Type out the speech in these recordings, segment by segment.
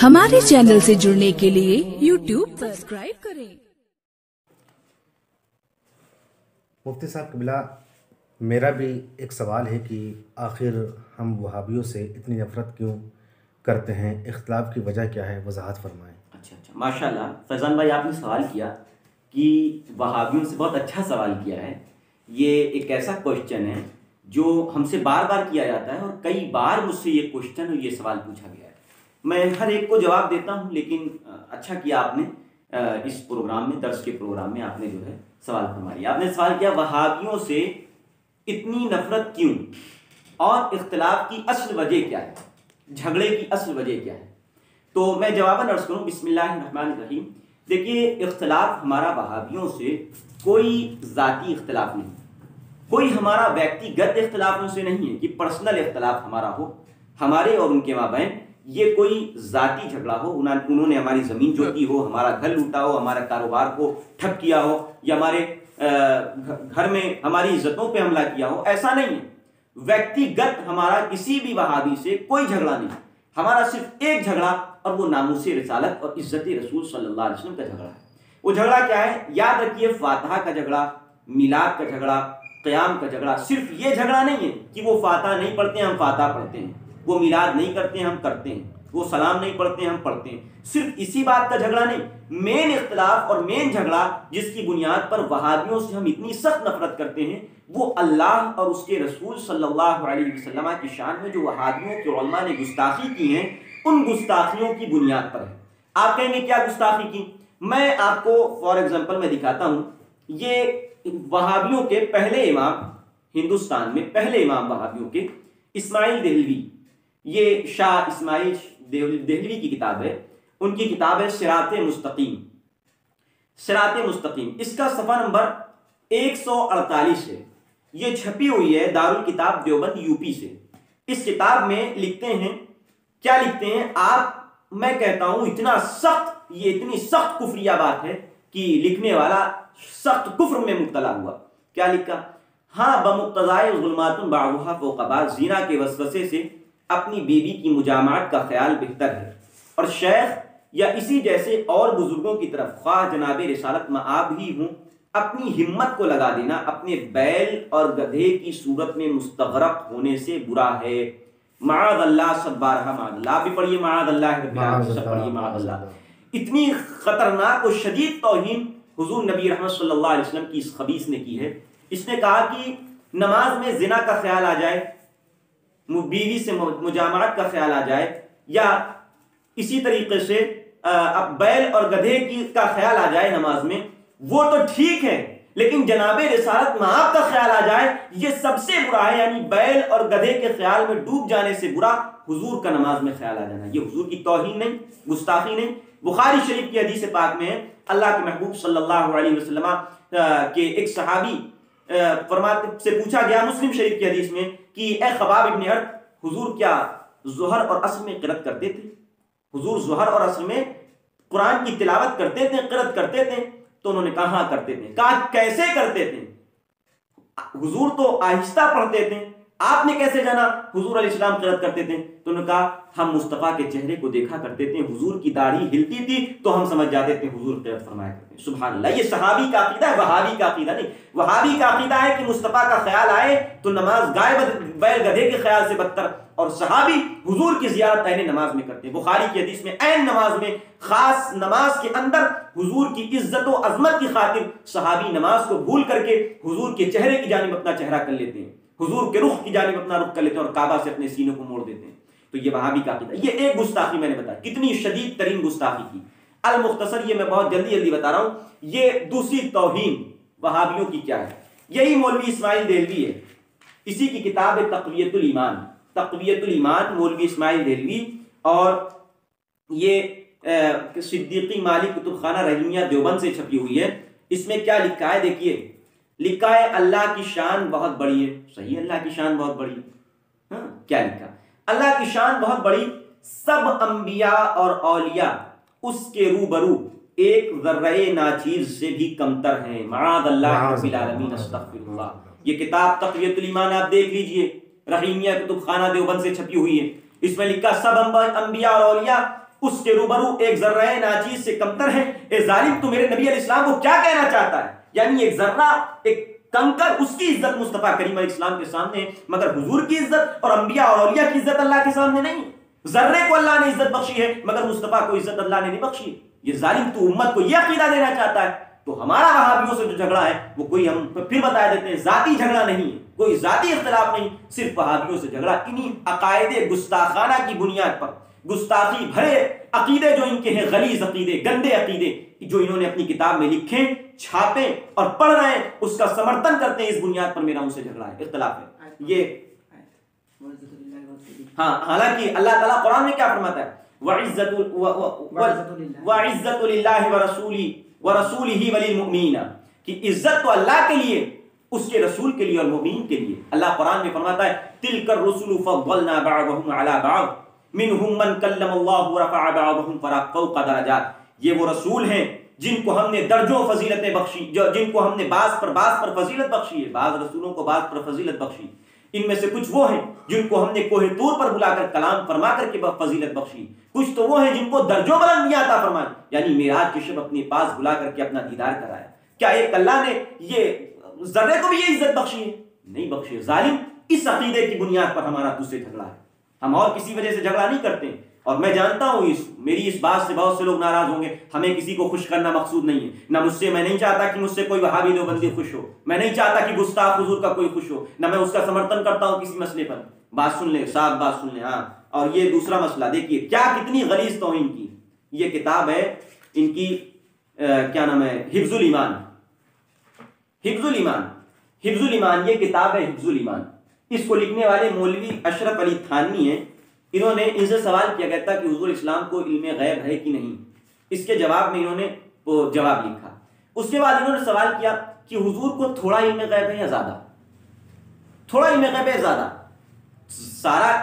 ہمارے چینل سے جڑنے کے لیے YouTube سبسکرائب کریں۔ مفتی صاحب قبلہ، میرا بھی ایک سوال ہے کہ آخر ہم وہابیوں سے اتنی نفرت کیوں کرتے ہیں؟ اختلاف کی وجہ کیا ہے؟ وضاحت فرمائیں۔ اچھا ماشاءاللہ فیضان بھائی، آپ نے سوال کیا کہ وہابیوں سے بہت اچھا سوال کیا ہے۔ یہ ایک ایسا کوشچن ہے جو ہم سے بار بار کیا جاتا ہے، اور کئی بار مجھ سے یہ کوشچن اور یہ سوال پوچھا گیا ہے۔ میں ہر ایک کو جواب دیتا ہوں، لیکن اچھا کیا آپ نے اس پروگرام میں، درس کے پروگرام میں آپ نے جو ہے سوال فرمایا۔ آپ نے سوال کیا وہابیوں سے اتنی نفرت کیوں، اور اختلاف کی اصل وجہ کیا ہے، جھگڑے کی اصل وجہ کیا ہے؟ تو میں جواباً عرض کروں، بسم اللہ الرحمن الرحیم۔ دیکھیے، اختلاف ہمارا وہابیوں سے کوئی ذاتی اختلاف نہیں، کوئی ہمارا ویکتیگت اختلاف ان سے نہیں ہے کہ پرسنل اختلاف ہمارا ہو، ہمارے اور ان کے مابین یہ کوئی ذاتی جھگڑا ہو، انہوں نے ہماری زمین جوتی ہو، ہمارا گھر لوٹا ہو، ہمارا کاروبار کو ٹھپ کیا ہو، یا ہمارے گھر میں ہماری عزتوں پہ حملہ کیا ہو، ایسا نہیں ہے۔ ویکتیگت ہمارا کسی بھی وہابی سے کوئی جھگڑا نہیں، ہمارا صرف ایک جھگڑا، اور وہ ناموس رسالت اور عزت رسول صلی اللہ علیہ وسلم کا جھگڑا ہے۔ وہ جھگڑا کیا ہے؟ یاد رکھیے، فاتحہ کا جھگڑا، میلاد کا جھگڑا، قیام کا جھگڑا، صرف یہ جھگڑا نہیں ہے کہ وہ فاتحہ نہیں پڑھتے ہیں، ہم فاتحہ پڑھتے ہیں، وہ میلاد نہیں کرتے ہیں، ہم کرتے ہیں، وہ سلام نہیں پڑھتے ہیں، ہم پڑھتے ہیں، صرف اسی بات کا جھگڑا نہیں۔ مین اختلاف اور مین جھگڑا جس کی بنیاد پر وہابیوں سے ہم اتنی سخت نفرت کرتے ہیں، وہ اللہ اور اس کے رسول صلی اللہ علیہ وسلم کی شان میں جو وہابیوں کے علماء نے گستاخی کی ہیں، ان گستاخیوں کی بنیاد پر ہے۔ آپ کہیں گے کیا گستاخی کی؟ میں آپ کو فار ایگزامپل میں دکھاتا ہوں۔ یہ وہابیوں کے پہلے امام، ہندوستان میں پہلے امام وہابیوں کے، اسماعیل دہلوی، یہ شاہ اسماعیل دہلوی کی کتاب ہے، ان کی کتاب ہے صراط مستقیم۔ صراط مستقیم، اس کا صفحہ نمبر 148 ہے، یہ چھپی ہوئی ہے دارالکتاب دیوبند یو پی سے۔ اس کتاب میں لکھتے ہیں، کیا لکھتے ہیں آپ؟ میں کہتا ہوں اتنا سخت، یہ اتنی سخت کفریہ بات ہے کہ لکھنے والا سخت کفر میں مبتلا ہوا۔ کیا لکھا؟ ہاں، بمقتضائے ظلمات بعضها فوق بعض، زنا کے وسوسے سے اپنی بیوی کی مجامعت کا خیال بہتر ہے، اور شیخ یا اسی جیسے اور بزرگوں کی طرف خواہ جناب رسالت مآب ہی ہوں، اپنی ہمت کو لگا دینا اپنے بیل اور گدھے کی صورت میں مستغرق ہونے سے برا ہے۔ معاذ اللہ، سب بارہا معاذ اللہ، آپ بھی پڑھیے معاذ اللہ، سب پڑھیے معاذ اللہ۔ اتنی خطرناک و شدید توہین حضور نبی رحمت صلی اللہ علیہ وسلم کی اس خبیث نے کی ہے۔ اس نے کہا کہ نماز میں زنا کا خیال آ جائے، بیوی سے مجامعت کا خیال آ جائے، یا اسی طریقے سے بیل اور گدھے کی کا خیال آ جائے نماز میں، وہ تو ٹھیک ہے، لیکن جناب رسالت مآب کا خیال آ جائے، یہ سب سے برا ہے۔ یعنی بیل اور گدھے کے خیال میں ڈوب جانے سے برا حضور کا نماز میں خیال آ جانا۔ یہ حضور کی توہین نہیں، گستاخی نہیں۔ بخاری شریف کی حدیث پاک میں ہے، اللہ کے محبوب صلی اللہ علیہ وسلم کے ایک صحابی فرماتے سے پوچھا گیا، مسلم شریف کی حدیث میں، کہ اے خباب ابن ارت، حضور کیا ظہر اور عصر میں قرأت کرتے تھے؟ حضور ظہر اور عصر میں قرآن کی تلاوت کرتے تھے، قرأت کرتے تھے؟ تو انہوں نے کہا ہاں کرتے تھے۔ کہا کیسے کرتے تھے؟ حضور تو آہستہ پڑھتے تھے، آپ نے کیسے جانا حضور علیہ السلام قرأت کرتے تھے؟ تو انہوں نے کہا ہم مصطفیٰ کے چہرے کو دیکھا کرتے تھے، حضور کی داڑھی ہلتی تھی تو ہم سمجھ جاتے تھے حضور قرأت فرمایا کرتے ہیں۔ سبحان اللہ، یہ صحابی کا عقیدہ ہے، وہابی کا عقیدہ نہیں۔ وہابی کا عقیدہ ہے کہ مصطفیٰ کا خیال آئے تو نماز گائے بیل گدھے کے خیال سے بدتر، اور صحابی حضور کی زیارت عین نماز میں کرتے ہیں۔ بخاری کی حدیث میں عین نماز میں، خاص نماز کے اندر حضور کی عزت و عظمت کی خاطر صحابی نماز کو بھول کر کے حضور کے چہرے کی جانب اپنا چہرہ کر لیتے ہیں، حضور کے رخ کی جانب اپنا رخ کر لیتے ہیں، اور کعبہ سے اپنے سینے کو موڑ دیتے ہیں۔ تو یہ وہابی کا عقیدہ۔ یہ ایک گستاخی میں نے بتایا، کتنی شدید ترین گستاخی کی۔ المختصر، یہ میں بہت جلدی بتا رہا ہوں۔ یہ دوسری توہین وہابیوں کی کیا ہے؟ یہی مولوی اسماعیل دہلوی ہے، اسی کی کتاب ہے تقویت الایمان، تقویت الایمان، مولوی اسماعیل دہلوی، اور یہ صدیقی مالی کتب خانہ رحیمیہ دیوبند سے چھپی ہوئی ہے۔ اس میں کیا لکھا ہے دیکھیے، لکھا ہے اللہ کی شان بہت بڑی ہے۔ صحیح، اللہ کی شان بہت بڑی ہے۔ ہاں، کیا لکھا؟ اللہ کی شان بہت بڑی، سب انبیاء اور اولیاء اس کے روبرو ایک ذرہ ناچیز سے بھی کمتر ہیں۔ معاذ اللہ رب العالمین، استغفر اللہ۔ یہ کتاب تقویت الایمان آپ دیکھ لیجئے، رحیمیہ کتب خانہ دیوبند سے چھپی ہوئی ہے. اس میں لکھا سب انبیاء اور اولیاء اس کے روبرو ایک ذرہ ناچیز سے کمتر ہے. اے ظالم تو میرے نبی علیہ السلام کو کیا کہنا چاہتا ہے؟ یعنی ایک ذرہ، ایک کنکر، اس کی عزت مصطفیٰ کریم علیہ السلام کے سامنے ہے، مگر حضور کی عزت اور انبیاء اور اولیاء کی عزت اللہ کے سامنے نہیں. ذرے کو اللہ نے عزت بخشی ہے مگر مصطفیٰ کو عزت اللہ نے نہیں بخشی. یہ ظالم تو امت کو یہ عقیدہ دینا چاہتا ہے. تو ہمارا وہابیوں سے جو جھگڑا ہے وہ کوئی، ہم پھر بتا دیتے ہیں، ذاتی جھگڑا نہیں ہے، کوئی ذاتی اختلاف نہیں، صرف وہابیوں سے جھگڑا انہی عقائد گستاخانہ کی بنیاد پر، گستاخی بھرے عقیدے جو ان کے ہیں، غلیظ عقیدے، گندے عقیدے جو انہوں نے اپنی کتاب میں لکھے، چھاپے اور پڑھ رہے ہیں، اس کا سمرتھن کرتے ہیں. اس بنیاد پر میرا ان سے جھگڑا ہے، اختلاف ہے. یہ ہاں، حالانکہ اللہ تعالیٰ قرآن میں کیا فرماتا ہے؟ وَعِزَّةُ لِلَّهِ وَرَسُولِهِ وَلِلْمُؤْمِنِينَ، کہ عزت تو اللہ کے لیے، اس کے رسول کے لیے اور مومنین کے لیے. اللہ قرآن میں فرماتا ہے تِلْكَ الرُّسُلُ فَضَّلْنَا بَعْضَهُمْ عَلَى بَعْضٍ مِنْهُمْ مَنْ كَلَّمَ اللَّهُ وَرَفَعَ بَعْضَهُمْ فَوْقَ دَرَجَاتٍ. یہ وہ رسول ہیں جن کو ہم نے درجوں فضیلتیں بخشی، جن کو ہم نے بعض پر فضیلت بخشی ہے. بعض رسولوں کو بعض پر فضیلت بخشی. ان میں سے کچھ وہ ہیں جن کو ہم نے کوہ طور پر بلا کر کلام فرما کر کے فضیلت بخشی. کچھ تو وہ ہیں جن کو درجوں بلندیاں عطا فرمائیں، یعنی معراج کی شب اپنے پاس بلا کر کے اپنا دیدار کرایا. کیا ایک اللہ نے یہ ذرے کو بھی یہ عزت بخشی ہے؟ نہیں بخشی. ظالم، اس عقیدے کی بنیاد پر ہمارا تجھ سے جھگڑا ہے. ہم اور کسی وجہ سے جھگڑا نہیں کرتے. اور میں جانتا ہوں میری اس بات سے بہت سے لوگ ناراض ہوں گے. ہمیں کسی کو خوش کرنا مقصود نہیں ہے. نہ مجھ سے، میں نہیں چاہتا کہ مجھ سے کوئی وہابی دیوبندی خوش ہو. میں نہیں چاہتا کہ گستاخ حضور کا کوئی خوش ہو. نہ میں اس کا سمرتھن کرتا ہوں کسی مسئلے پر. بات سن لیں صاحب، بات سن لیں. ہاں، اور یہ دوسرا مسئلہ دیکھیے کیا کتنی غلیظ توہین کی. یہ کتاب ہے ان کی، کیا نام ہے، حفظ الایمان. حفظ الایمان، حفظ الایمان، یہ کتاب ہے حفظ الایمان. اس کو لکھنے والے مولوی اشرف علی تھانوی ہیں. انہوں نے ان سے سوال کیا گیا تھا کہ حضور اسلام کو علم غیب ہے کہ نہیں. اس کے جواب میں انہوں نے جواب لکھا. اس کے بعد انہوں نے سوال کیا کہ حضور کو تھوڑا علم غیب ہے یا زیادہ؟ تھوڑا علم غیب ہے یا زیادہ؟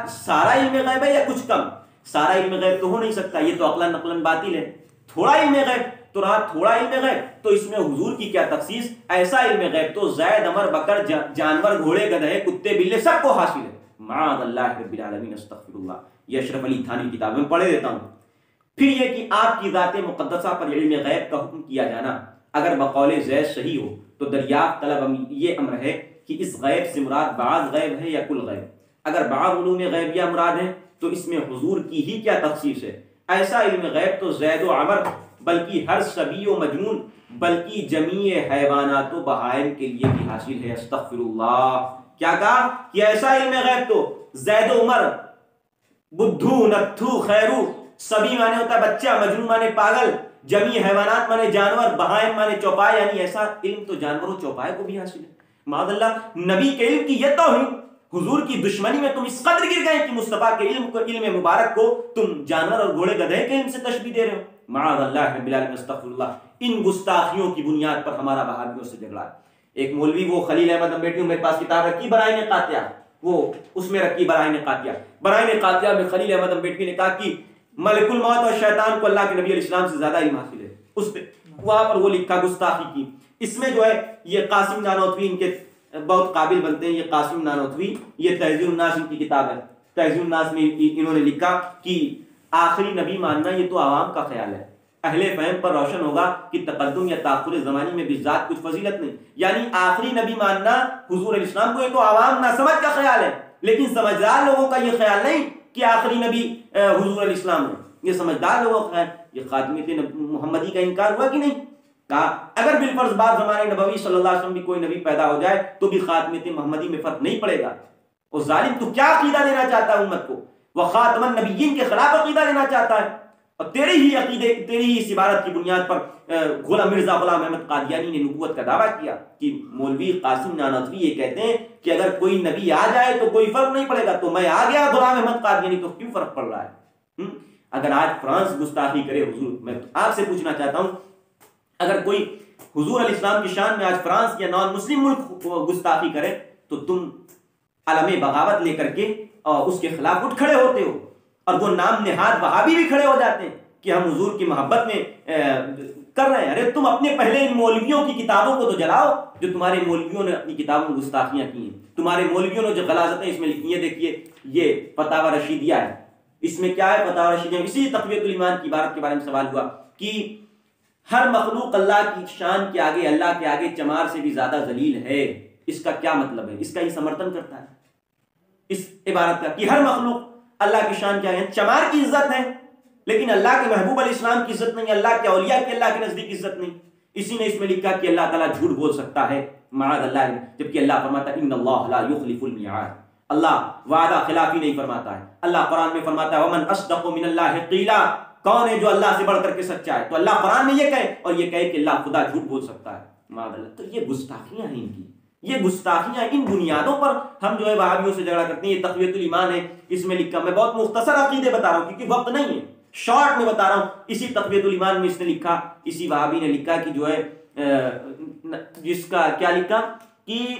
سارا علم غیب ہے یا کچھ کم؟ سارا علم غیب تو ہو نہیں سکتا، یہ تو عقلاً نقلاً باطل ہے. تھوڑا علم غیب تو رہا تھوڑا علم غیب، تو اس میں حضور کی کیا تخصیص؟ ایسا علم غیب تو زید، عمر، بکر، جانور، گھوڑے، گدھے، کتے، بلے سب کو حاصل ہے. معاذ اللہ رب العالمین، استغفر اللہ. یہ اشرف علی تھانوی کتاب میں پڑھے دیتا ہوں. پھر یہ کہ آپ کی ذات مقدسہ پر علم غیب کا حکم کیا جانا اگر بقول زید صحیح ہو تو دریافت طلب یہ امر ہے کہ اس غیب سے مراد بعض غیب ہے یا کل غیب. اگر بعض علوم غیبیہ مراد ہیں تو اس میں حضور کی ہی کیا تخصیص ہے؟ ایسا علم غیب تو زید و عمر، بلکہ ہر صبی و مجنون، بلکہ جمیع حیوانات و بہائم کے لیے بھی حاصل ہے. استغفر اللہ. کیا کہا کہ ایسا علم غیب تو زید و عمر، بدھو، نتھو، خیرو، سبھی مانے ہوتا ہے بچہ، مجنون مانے پاگل، جمیع حیوانات مانے جانور، بہائم مانے چوپائے، یعنی ایسا علم تو جانوروں چوپائے کو بھی حاصل ہے. معاذ اللہ. نبی کے علم کی یہ توہین، حضور کی دشمنی میں تم اس قدر گر گئے کہ مصطفیٰ کے علم مبارک کو تم جانور اور گھوڑے گدھے کے علم سے تشبیہ دے رہے ہو. معاذ اللہ رب العالمین، استغفر اللہ. ان گستاخیوں کی بنیاد پر ہمارا وہابیوں سے جھگڑا ہے. ایک مولوی، وہ خلیل احمد امبیٹی، میرے پاس کتاب رکھی برائن قاطعہ، وہ اس میں رکھی برائن قاطعہ. برائن قاطعہ میں خلیل احمد امبیٹی نے کہا کہ ملک الموت اور شیطان کو اللہ کے نبی علیہ السلام سے زیادہ علم حاصل ہے. اس پہ وہاں پر وہ لکھا گستاخی کی. اس میں جو ہے یہ قاسم نانوتوی ان کے بہت قابل بنتے ہیں. یہ قاسم نانوتوی، یہ تہذیب الناس ان کی کتاب ہے. تہذیب الناس میں انہوں نے لکھا کہ آخری نبی ماننا یہ تو عوام کا خیال ہے. اہل فہم پر روشن ہوگا کہ تقدم یا تاخر زمانی میں بھی ذات کچھ فضیلت نہیں. یعنی آخری نبی ماننا حضور علیہ السلام کو یہ تو عوام نہ سمجھ کا خیال ہے، لیکن سمجھدار لوگوں کا یہ خیال نہیں کہ آخری نبی حضور علیہ السلام ہے. یہ سمجھدار لوگوں کا خیال. یہ خاتمیت محمدی کا انکار ہوا کہ نہیں؟ کہا اگر بالفرض بعد زمانے نبوی صلی اللہ علیہ وسلم بھی کوئی نبی پیدا ہو جائے تو بھی خاتمیت محمدی میں فرق نہیں پڑے گا. اور ظالم تو کیا عقیدہ دینا چاہتا ہے امت کو؟ وہ خاتم النبیین کے خلاف عقیدہ دینا چاہتا ہے. اور تیری ہی عقیدے، تیری ہی اس عبارت کی بنیاد پر مرزا غلام احمد قادیانی نے نبوت کا دعویٰ کیا کہ مولوی قاسم نانوتوی یہ کہتے ہیں کہ اگر کوئی نبی آ جائے تو کوئی فرق نہیں پڑے گا. تو میں آ گیا غلام احمد قادیانی تو کیوں فرق پڑ رہا ہے؟ اگر آج فرانس گستاخی کرے حضور، میں آپ سے پوچھنا چاہتا ہوں، اگر کوئی حضور علیہ السلام کی شان میں آج فرانس یا نان مسلم ملک گستاخی کرے تو تم علم بغاوت لے کر کے اس کے خلاف اٹھ کھڑے ہوتے ہو. اور وہ نام نہاد وہابی بھی کھڑے ہو جاتے ہیں کہ ہم حضور کی محبت میں کر رہے ہیں. ارے تم اپنے پہلے ان مولویوں کی کتابوں کو تو جلاؤ جو تمہارے مولویوں نے اپنی کتابوں میں گستاخیاں کی ہیں, تمہارے مولویوں نے جو غلاظتیں اس میں لکھی ہیں. دیکھیے یہ فتاوی رشیدیہ ہے, اس میں کیا ہے فتاوی رشیدیہ, اسی تقویۃ الایمان کی عبارت کے بارے میں سوال ہوا کہ ہر مخلوق اللہ کی شان کے آگے, اللہ کے آگے چمار سے بھی زیادہ ذلیل ہے. اس کا کیا مطلب ہے؟ اس کا یہ سمرتن کرتا ہے اس عبارت کا کہ ہر مخلوق اللہ کی شان کے آگے, چمار کی عزت ہے لیکن اللہ کے محبوب علیہ السلام کی عزت نہیں, اللہ کے اولیاء کی اللہ کے نزدیک عزت نہیں. اسی نے اس میں لکھا کہ اللہ تعالیٰ جھوٹ بول سکتا ہے معاذ اللہ, جبکہ اللہ فرماتا ہے ان اللہ لا یخلف المیعاد, اللہ وعدہ خلافی نہیں فرماتا ہے. اللہ قرآن میں فرماتا ہے ومن اصدق من اللہ قیلا, کون ہے جو اللہ سے بڑھ کر کے سچا ہے؟ تو اللہ قرآن میں یہ کہے اور یہ کہے کہ اللہ خدا جھوٹ بول سکتا ہے معاذ اللہ. تو یہ گستاخیاں ہیں ان کی, یہ گستاخیاں, ان بنیادوں پر ہم جو ہے وہابیوں سے جھگڑا کرتے ہیں. یہ تقویۃ الایمان ہے, اس میں لکھا, میں بہت مختصر عقیدے بتا رہا ہوں کیونکہ وقت نہیں ہے, شارٹ میں بتا رہا ہوں. اسی تقویۃ الایمان میں اس نے لکھا, اسی وہابی نے لکھا کہ جو ہے جس کا کیا لکھا کہ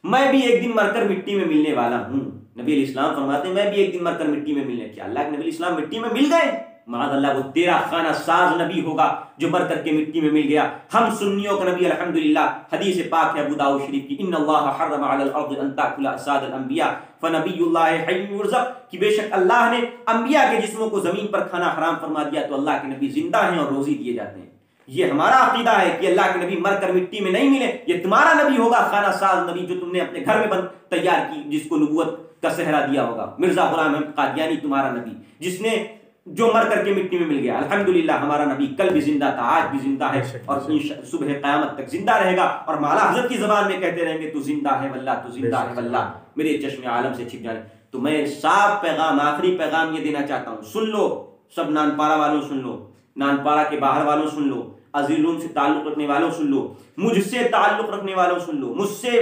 میں بھی ایک دن مر کر مٹی میں ملنے والا ہوں. نبی علیہ السلام فرماتے ہیں میں بھی ایک دن مر کر مٹی میں ملنے. کیا اللہ کے نبی علیہ السلام مٹی میں مل گئے؟ معاذ اللہ, وہ تیرا خانہ ساز نبی ہوگا جو مر کر کے مٹی میں مل گیا. ہم سنیوں کا نبی الحمدللہ, حدیث پاک ہے ابو داؤد شریف کی, ان اللہ حرم علی الارض ان تاکل اجساد الانبیاء فنبی اللہ حی یرزق, کہ بے شک اللہ نے انبیاء کے جسموں کو زمین پر کھانا حرام فرما دیا تو اللہ کے نبی زندہ ہیں اور روزی دیے جاتے ہیں. یہ ہمارا عقیدہ ہے کہ اللہ کے نبی مر کر مٹی میں نہیں ملے. یہ تمہارا نبی ہوگا خانہ ساز نبی جو تم نے اپنے گھر میں تیار کی, جس کو نبوت کا صحرا دیا ہوگا. مرزا غلام احمد قادیانی تمہارا نبی جس نے جو مر کر کے مٹی میں مل گیا. الحمدللہ ہمارا نبی کل بھی زندہ تھا, آج بھی زندہ ہے اور صبح قیامت تک زندہ رہے گا. اور مولا حضرت کی زبان میں کہتے رہیں گے تو زندہ ہے واللہ, تو زندہ ہے واللہ, میرے چشم عالم سے چھپ جانے. تو میں صاف پیغام, آخری پیغام یہ دینا چاہتا ہوں, سن لو سب, نانپارا والوں سن لو, نانپارا کے باہر والوں سن لو, عزیلون سے تعلق رکھنے والوں سن لو, مجھ سے تعلق رکھنے والوں سن لو, مجھ سے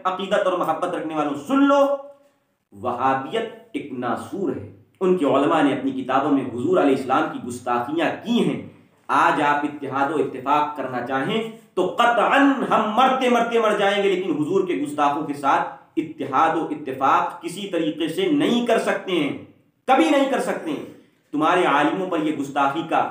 عقیدت اور محبت رکھنے والوں سن لو. وہابیت ایک ناسور ہے. ان کے علماء نے اپنی کتابوں میں حضور علیہ السلام کی گستاخیاں کی ہیں. آج آپ اتحاد و اتفاق کرنا چاہیں تو قطعاً ہم مرتے مرتے مر جائیں گے, لیکن حضور کے گستاخوں کے ساتھ اتحاد و اتفاق کسی طریقے سے نہیں کر سکتے ہیں, کبھی نہیں کر سکتے ہیں. تمہارے عالموں پر یہ گستاخی کا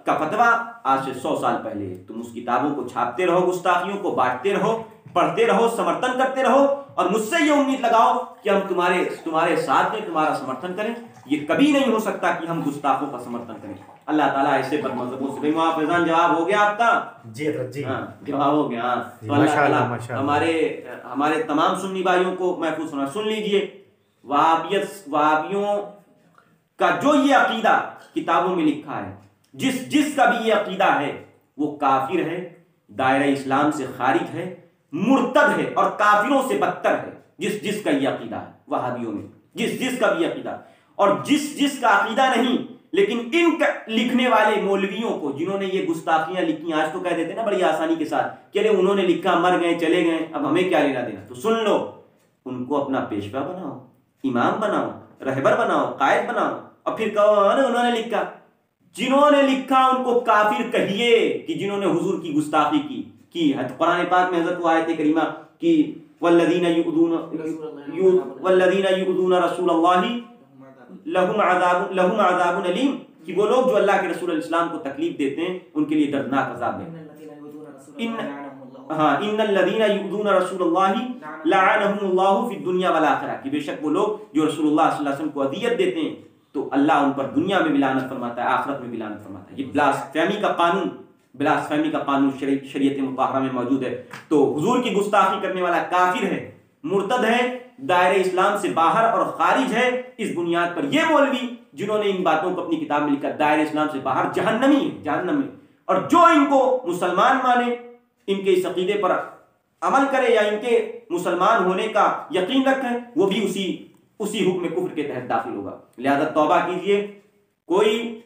فتویٰ آج سے 100 سال پہلے ہے. تم اس کتابوں کو چھاپتے رہو, گستاخیوں کو بانٹتے رہو, پڑھتے رہو, سمرتھن کرتے رہو اور مجھ سے یہ امید لگاؤ کہ ہم تمہارے ساتھ ہیں, تمہارا سمرتھن کریں. یہ کبھی نہیں ہو سکتا کہ ہم گستاخوں کا سمرتھن کریں. اللہ تعالیٰ ایسے بد مذہبوں سے. وہاں فیضان جواب ہو گیا آپ کا؟ جی جواب ہو گیا. تو اللہ تعالیٰ ہمارے تمام سنی بھائیوں کو محفوظ ہونا. سن لیجئے, وہابیوں کا جو یہ عقیدہ کتابوں میں لکھا ہے, جس کا بھی یہ عقیدہ ہے وہ کافر ہے, دائرہ اسلام سے خارج ہے, مرتد ہے اور کافروں سے بدتر ہے. جس کا یہ عقیدہ ہے وہابیوں میں, جس کا بھی عقیدہ, اور جس کا عقیدہ نہیں, لیکن ان لکھنے والے مولویوں کو جنہوں نے یہ گستاخیاں لکھی, آج تو کہہ دیتے ہیں نا بڑی آسانی کے ساتھ کہ ارے انہوں نے لکھا, مر گئے, چلے گئے, اب ہمیں کیا لینا دینا. تو سن لو, ان کو اپنا پیشوا بناؤ, امام بناؤ, رہبر بناؤ, قائد بناؤ, اور پھر کہو انہوں نے لکھا. جنہوں نے لکھا ان کو کافر کہیے کہ جنہوں نے حضور کی گستاخی کی. قرآن پاک میں حضرت آیت کریمہ کی والذین یؤذون رسول اللہ لہم عذاب علیم, کہ وہ لوگ جو اللہ کے رسول علیہ السلام کو تکلیف دیتے ہیں ان کے لیے دردناک عذاب ہے. ان الذین یؤذون رسول اللہ لعنہم اللہ فی الدنیا والآخرہ, کہ بے شک وہ لوگ جو رسول اللہ صلی اللہ علیہ وسلم کو اذیت دیتے ہیں تو اللہ ان پر دنیا میں بھی لعنت فرماتا ہے, آخرت میں بھی لعنت فرماتا ہے. یہ بلاسفیمی کا قانون شریعت مطہرہ میں موجود ہے. تو حضور کی گستاخی کرنے والا کافر ہے, مرتد ہے, دائرہ اسلام سے باہر اور خارج ہے. اس بنیاد پر یہ مولوی جنہوں نے ان باتوں کو اپنی کتاب میں لکھا, دائرہ اسلام سے باہر جہنمی ہے, جہنم میں. اور جو ان کو مسلمان مانے, ان کے اس عقیدے پر عمل کرے یا ان کے مسلمان ہونے کا یقین رکھے, وہ بھی اسی حکم کفر کے تحت داخل ہوگا. لہذا توبہ کیجئے. کوئی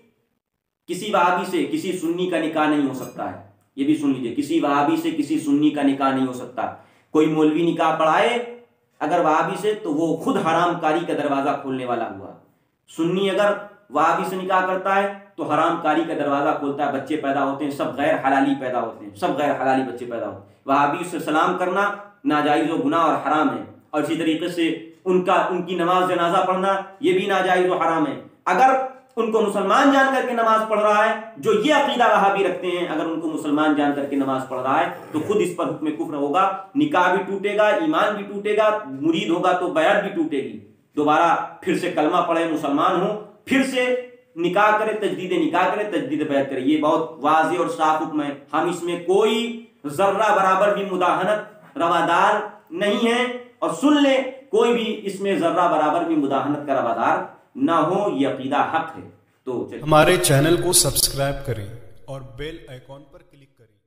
کسی وہابی سے کسی سنی کا نکاح نہیں ہو سکتا ہے, یہ بھی سن لیجئے. کسی وہابی سے کسی سنی کا نکاح نہیں ہو سکتا. کوئی مولوی نکاح پڑھائے اگر وہابی سے تو وہ خود حرام کاری کا دروازہ کھولنے والا ہوا. سنی اگر وہابی سے نکاح کرتا ہے تو حرام کاری کا دروازہ کھولتا ہے. بچے پیدا ہوتے ہیں سب غیر حلالی پیدا ہوتے ہیں, سب غیر حلالی بچے پیدا ہوتے ہیں. وہابی سے سلام کرنا ناجائز و گناہ اور حرام ہے. اور اسی طریقے سے ان کی نماز جنازہ پڑھنا یہ بھی ناجائز و حرام ہے. اگر ان کو مسلمان جان کر کے نماز پڑھ رہا ہے، جو یہ عقیدہ وہابی رکھتے ہیں، اگر ان کو مسلمان جان کر کے نماز پڑھ رہا ہے تو خود اس پر حکم کفر ہوگا، نکاح بھی ٹوٹے گا، ایمان بھی ٹوٹے گا، مرید ہوگا تو بیعت بھی ٹوٹے گی، دوبارہ پھر سے کلمہ پڑھے، مسلمان ہو، پھر سے نکاح کرے، تجدید نکاح کرے، تجدید بیعت کرے۔ یہ بہت واضح اور صاف حکم ہے، ہم اس میں کوئی ذرہ برابر بھی مداہنت روادار نہیں ہے، اور سن لیں کوئی بھی اس میں ذرہ برابر بھی مداہنت کا روادار نہ ہو، یہ عقیدہ حق ہے۔ تو ہمارے چینل کو سبسکرائب کریں اور بیل آئیکن پر کلک کریں۔